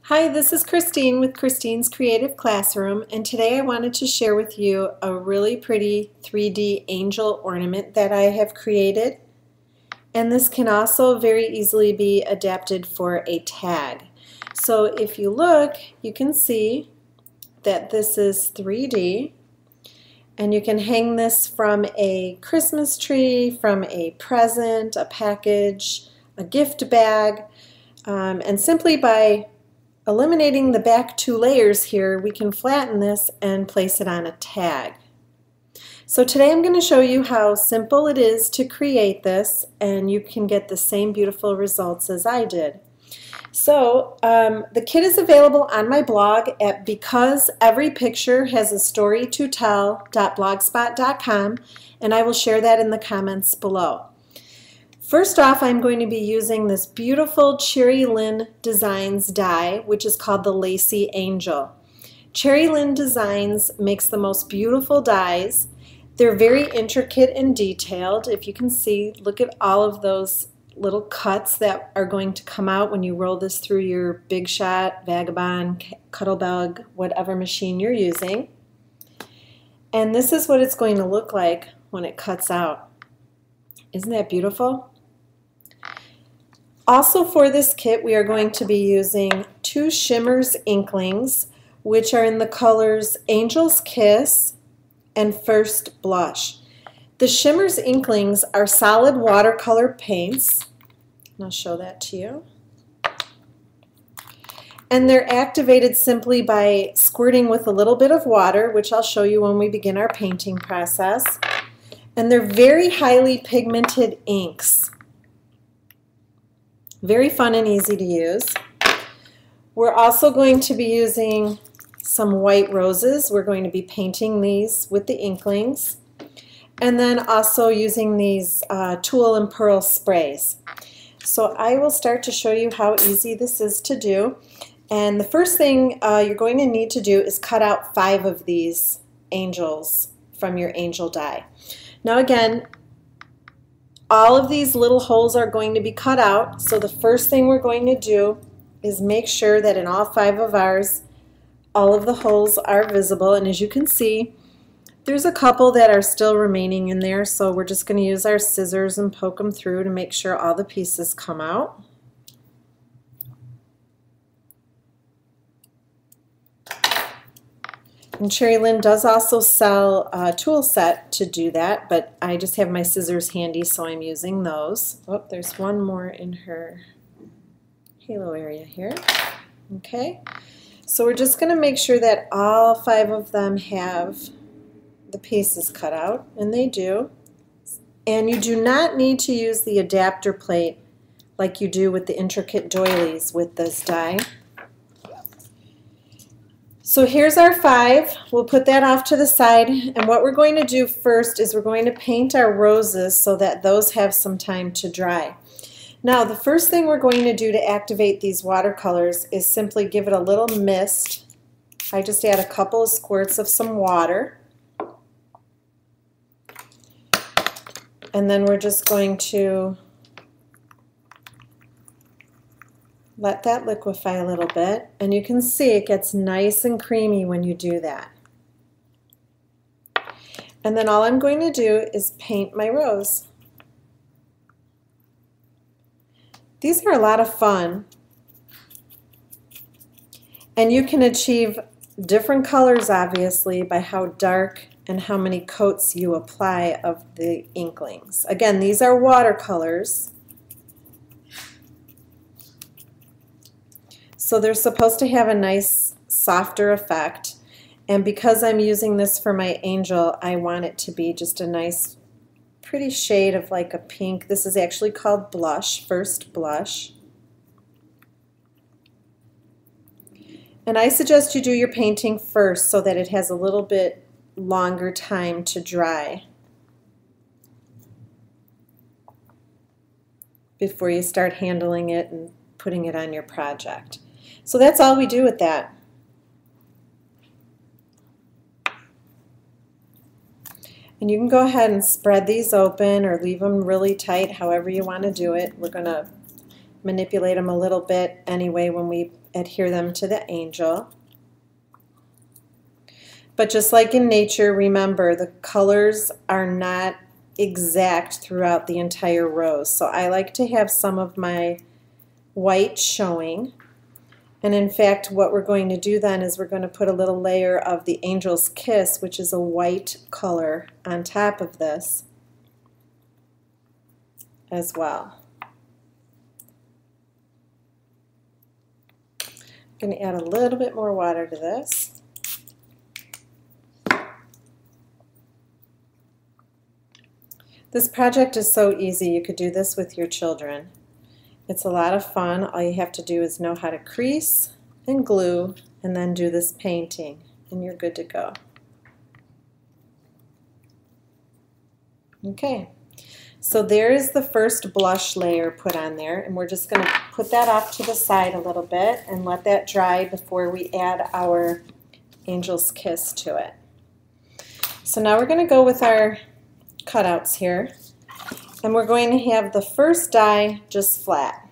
Hi, this is Christine with Christine's Creative Classroom, and today I wanted to share with you a really pretty 3D angel ornament that I have created. And this can also very easily be adapted for a tag. So if you look, you can see that this is 3D, and you can hang this from a Christmas tree, from a present, a package, a gift bag, and simply by eliminating the back two layers here, we can flatten this and place it on a tag. So today I'm going to show you how simple it is to create this, and you can get the same beautiful results as I did. So the kit is available on my blog at becauseeverypicturehasastorytotell.blogspot.com, and I will share that in the comments below. First off, I'm going to be using this beautiful Cheery Lynn Designs die, which is called the Lacey Angel. Cheery Lynn Designs makes the most beautiful dies. They're very intricate and detailed. If you can see, look at all of those little cuts that are going to come out when you roll this through your Big Shot, Vagabond, Cuttlebug, whatever machine you're using. And this is what it's going to look like when it cuts out. Isn't that beautiful? Also for this kit, we are going to be using two Shimmers Inklings, which are in the colors Angel's Kiss and First Blush. The Shimmers Inklings are solid watercolor paints, and I'll show that to you. And they're activated simply by squirting with a little bit of water, which I'll show you when we begin our painting process. And they're very highly pigmented inks. Very fun and easy to use. We're also going to be using some white roses. We're going to be painting these with the inklings. And then also using these tulle and pearl sprays. So I will start to show you how easy this is to do. And the first thing you're going to need to do is cut out 5 of these angels from your angel die. Now again, all of these little holes are going to be cut out, so the first thing we're going to do is make sure that in all 5 of ours, all of the holes are visible, and as you can see, there's a couple that are still remaining in there, so we're just going to use our scissors and poke them through to make sure all the pieces come out. And Cheery Lynn does also sell a tool set to do that, but I just have my scissors handy, so I'm using those. Oh, there's one more in her halo area here. Okay, so we're just going to make sure that all 5 of them have the pieces cut out, and they do. And you do not need to use the adapter plate like you do with the intricate doilies with this die. So here's our 5. We'll put that off to the side, and what we're going to do first is we're going to paint our roses so that those have some time to dry. Now the first thing we're going to do to activate these watercolors is simply give it a little mist. I just add a couple of squirts of some water, and then we're just going to let that liquefy a little bit, and you can see it gets nice and creamy when you do that. And then all I'm going to do is paint my rose. These are a lot of fun, and you can achieve different colors obviously by how dark and how many coats you apply of the inklings. Again, these are watercolors, so they're supposed to have a nice softer effect, and because I'm using this for my angel, I want it to be just a nice pretty shade of like a pink. This is actually called Blush, First Blush. And I suggest you do your painting first so that it has a little bit longer time to dry before you start handling it and putting it on your project. So that's all we do with that. And you can go ahead and spread these open or leave them really tight, however you want to do it. We're going to manipulate them a little bit anyway when we adhere them to the angel. But just like in nature, remember the colors are not exact throughout the entire rose. So I like to have some of my white showing. And in fact, what we're going to do then is we're going to put a little layer of the Angel's Kiss, which is a white color, on top of this as well. I'm going to add a little bit more water to this. This project is so easy. You could do this with your children. It's a lot of fun. All you have to do is know how to crease and glue and then do this painting and you're good to go. Okay, so there is the first blush layer put on there, and we're just going to put that off to the side a little bit and let that dry before we add our Angel's Kiss to it. So now we're going to go with our cutouts here, and we're going to have the first die just flat.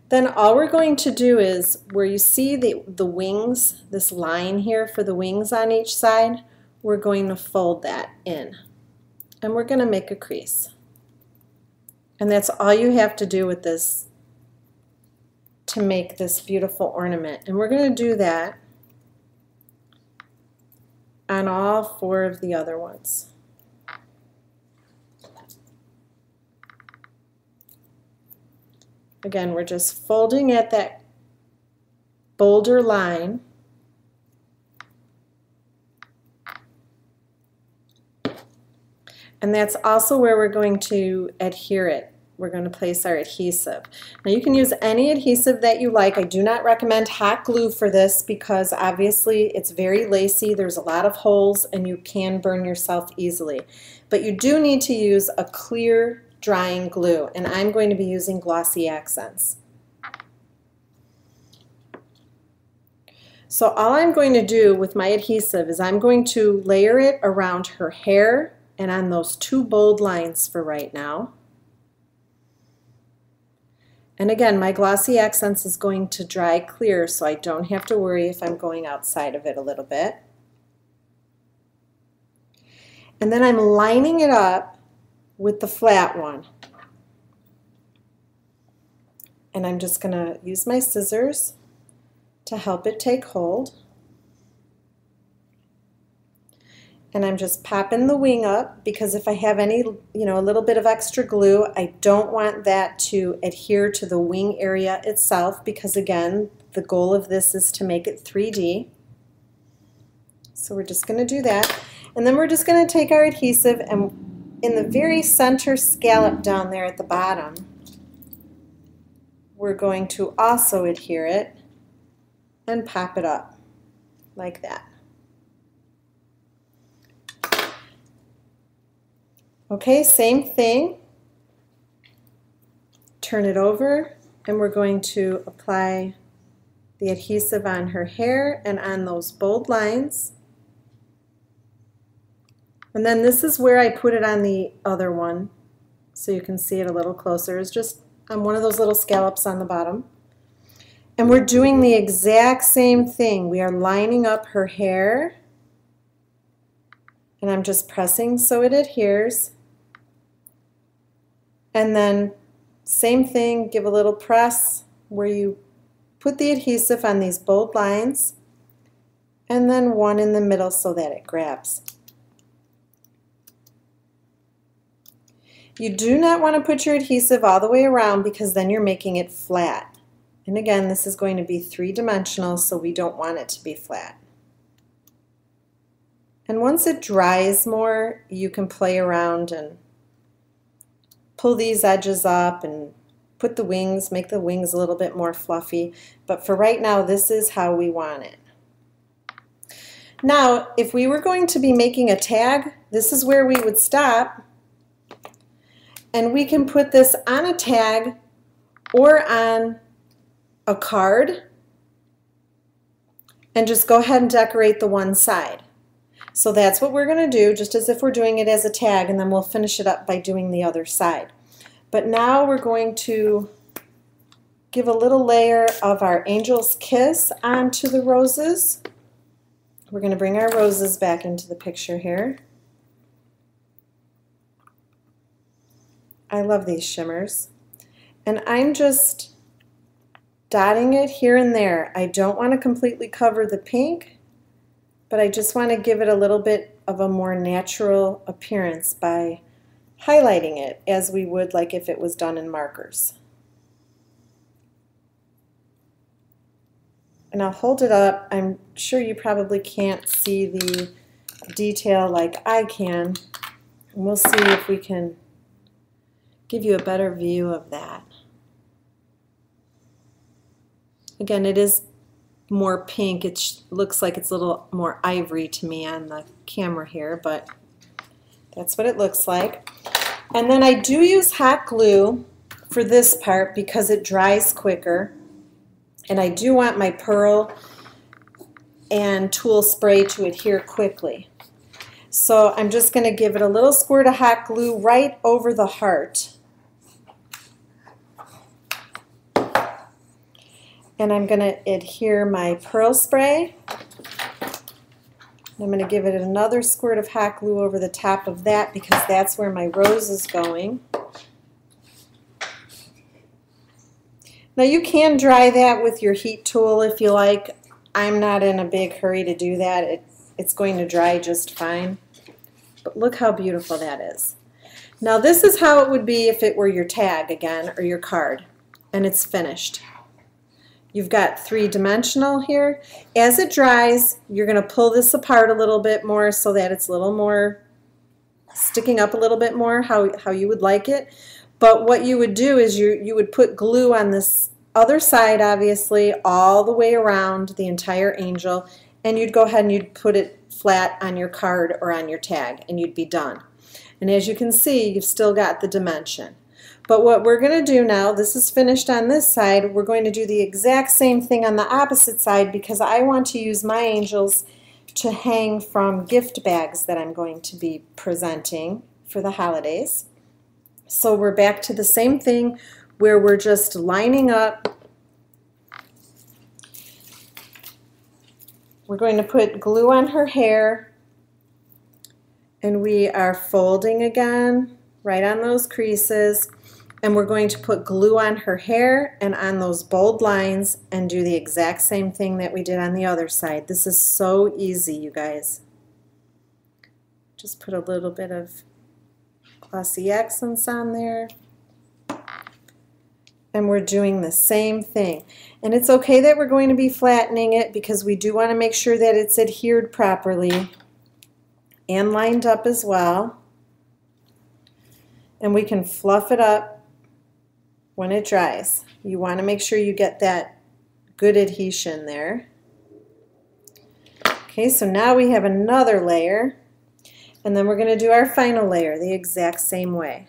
Then all we're going to do is where you see the wings, this line here for the wings on each side, we're going to fold that in and we're going to make a crease. And that's all you have to do with this to make this beautiful ornament. And we're going to do that on all 4 of the other ones. Again, we're just folding at that bolder line. And that's also where we're going to adhere it. We're going to place our adhesive. Now you can use any adhesive that you like. I do not recommend hot glue for this because obviously it's very lacy. There's a lot of holes and you can burn yourself easily. But you do need to use a clear drying glue, and I'm going to be using Glossy Accents. So all I'm going to do with my adhesive is I'm going to layer it around her hair and on those 2 bold lines for right now. And again, my Glossy Accents is going to dry clear, so I don't have to worry if I'm going outside of it a little bit. And then I'm lining it up with the flat one. And I'm just going to use my scissors to help it take hold. And I'm just popping the wing up because if I have any, a little bit of extra glue, I don't want that to adhere to the wing area itself because again, the goal of this is to make it 3D. So we're just going to do that. And then we're just going to take our adhesive and in the very center scallop down there at the bottom, we're going to also adhere it and pop it up like that. Okay, same thing. Turn it over and we're going to apply the adhesive on her hair and on those bold lines. And then this is where I put it on the other one so you can see it a little closer. It's just on one of those little scallops on the bottom. And we're doing the exact same thing. We are lining up her hair and I'm just pressing so it adheres. And then same thing, give a little press where you put the adhesive on these bold lines and then one in the middle so that it grabs. You do not want to put your adhesive all the way around because then you're making it flat. And again, this is going to be 3-dimensional, so we don't want it to be flat. And once it dries more, you can play around and pull these edges up and put the wings, make the wings a little bit more fluffy. But for right now, this is how we want it. Now, if we were going to be making a tag, this is where we would stop. And we can put this on a tag or on a card and just go ahead and decorate the one side. So that's what we're going to do, just as if we're doing it as a tag, and then we'll finish it up by doing the other side. But now we're going to give a little layer of our Angel's Kiss onto the roses. We're going to bring our roses back into the picture here. I love these shimmers. And I'm just dotting it here and there. I don't want to completely cover the pink, but I just want to give it a little bit of a more natural appearance by highlighting it as we would like if it was done in markers. And I'll hold it up. I'm sure you probably can't see the detail like I can. And we'll see if we can give you a better view of that. Again, it is more pink. It looks like it's a little more ivory to me on the camera here, but that's what it looks like. And then I do use hot glue for this part because it dries quicker. And I do want my pearl and tulle spray to adhere quickly. So I'm just going to give it a little squirt of hot glue right over the heart. And I'm going to adhere my pearl spray. I'm going to give it another squirt of hot glue over the top of that because that's where my rose is going. Now you can dry that with your heat tool if you like. I'm not in a big hurry to do that. It's going to dry just fine. But look how beautiful that is. Now this is how it would be if it were your tag again or your card and it's finished. You've got three-dimensional here. As it dries, you're going to pull this apart a little bit more so that it's a little more sticking up a little bit more how you would like it. But what you would do is you would put glue on this other side, obviously, all the way around the entire angel, and you'd go ahead and you'd put it flat on your card or on your tag, and you'd be done. And as you can see, you've still got the dimension. But what we're going to do now, this is finished on this side, we're going to do the exact same thing on the opposite side because I want to use my angels to hang from gift bags that I'm going to be presenting for the holidays. So we're back to the same thing where we're just lining up. We're going to put glue on her hair and we are folding again right on those creases, and we're going to put glue on her hair and on those bold lines and do the exact same thing that we did on the other side. This is so easy, you guys. Just put a little bit of glossy accents on there. And we're doing the same thing. And it's okay that we're going to be flattening it because we do want to make sure that it's adhered properly and lined up as well. And we can fluff it up when it dries. You want to make sure you get that good adhesion there. Okay, so now we have another layer. And then we're going to do our final layer the exact same way.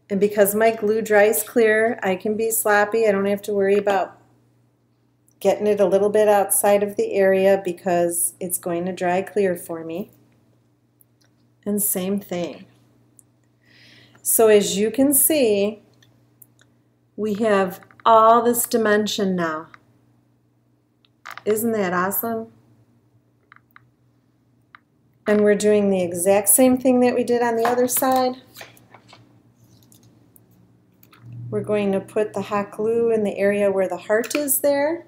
And because my glue dries clear, I can be sloppy. I don't have to worry about getting it a little bit outside of the area because it's going to dry clear for me. And same thing. So as you can see, we have all this dimension now. Isn't that awesome? And we're doing the exact same thing that we did on the other side. We're going to put the hot glue in the area where the heart is there.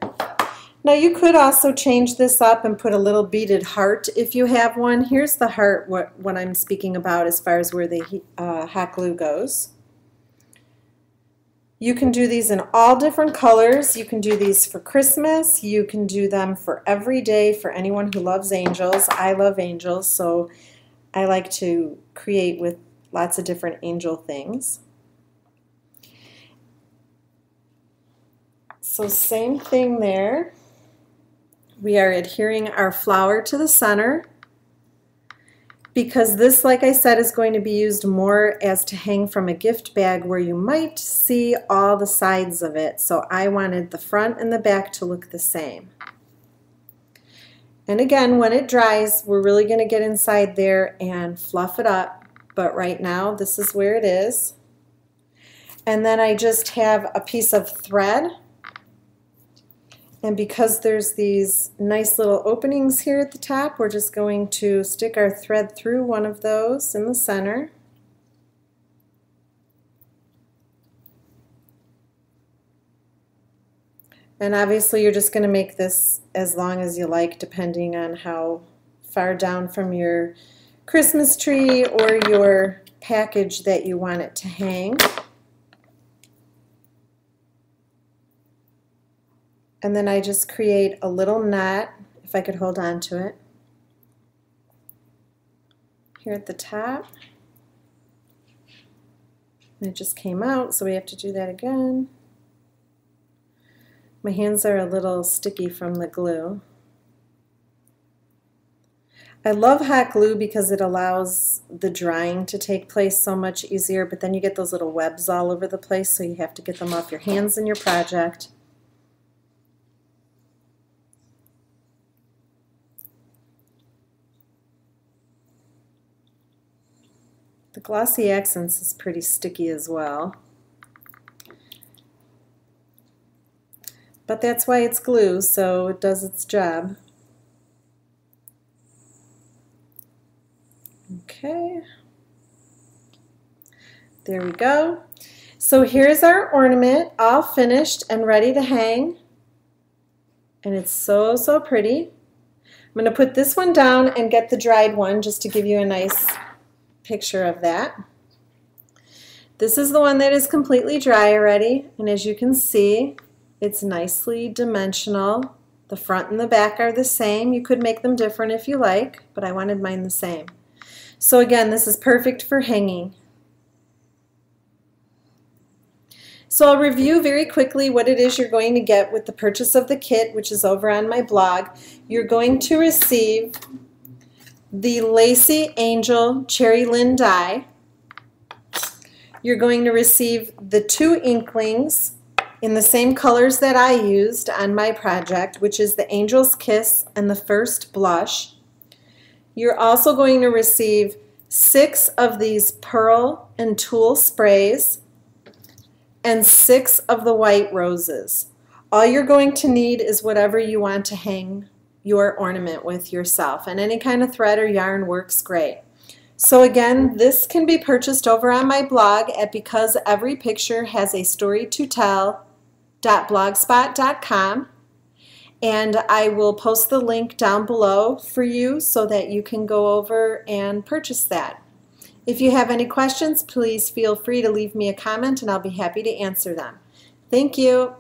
Now you could also change this up and put a little beaded heart if you have one. Here's the heart, what I'm speaking about as far as where the hot glue goes. You can do these in all different colors. You can do these for Christmas. You can do them for every day for anyone who loves angels. I love angels, so I like to create with lots of different angel things. So same thing there. We are adhering our flower to the center because this, like I said, is going to be used more as to hang from a gift bag where you might see all the sides of it. So I wanted the front and the back to look the same. And again, when it dries, we're really going to get inside there and fluff it up but right now this is where it is. And then I just have a piece of thread, and because there's these nice little openings here at the top, we're just going to stick our thread through one of those in the center. And obviously you're just going to make this as long as you like, depending on how far down from your Christmas tree or your package that you want it to hang. And then I just create a little knot, if I could hold on to it, here at the top. And it just came out, so we have to do that again. My hands are a little sticky from the glue. I love hot glue because it allows the drying to take place so much easier, but then you get those little webs all over the place, so you have to get them off your hands in your project. The glossy accents is pretty sticky as well. But that's why it's glue, so it does its job. Okay. There we go. So here's our ornament, all finished and ready to hang. And it's so, so pretty. I'm going to put this one down and get the dried one just to give you a nice picture of that. This is the one that is completely dry already, and as you can see, it's nicely dimensional. The front and the back are the same. You could make them different if you like, but I wanted mine the same. So again, this is perfect for hanging. So I'll review very quickly what it is you're going to get with the purchase of the kit, which is over on my blog. You're going to receive the Lacey Angel Cherry Lynn die. You're going to receive the 2 inklings in the same colors that I used on my project, which is the Angel's Kiss and the First Blush. You're also going to receive 6 of these pearl and tulle sprays and 6 of the white roses. All you're going to need is whatever you want to hang your ornament with yourself, and any kind of thread or yarn works great. So again, this can be purchased over on my blog at becauseeverypicturehasastoryytotell.blogspot.com, and I will post the link down below for you so that you can go over and purchase that. If you have any questions, please feel free to leave me a comment and I'll be happy to answer them. Thank you.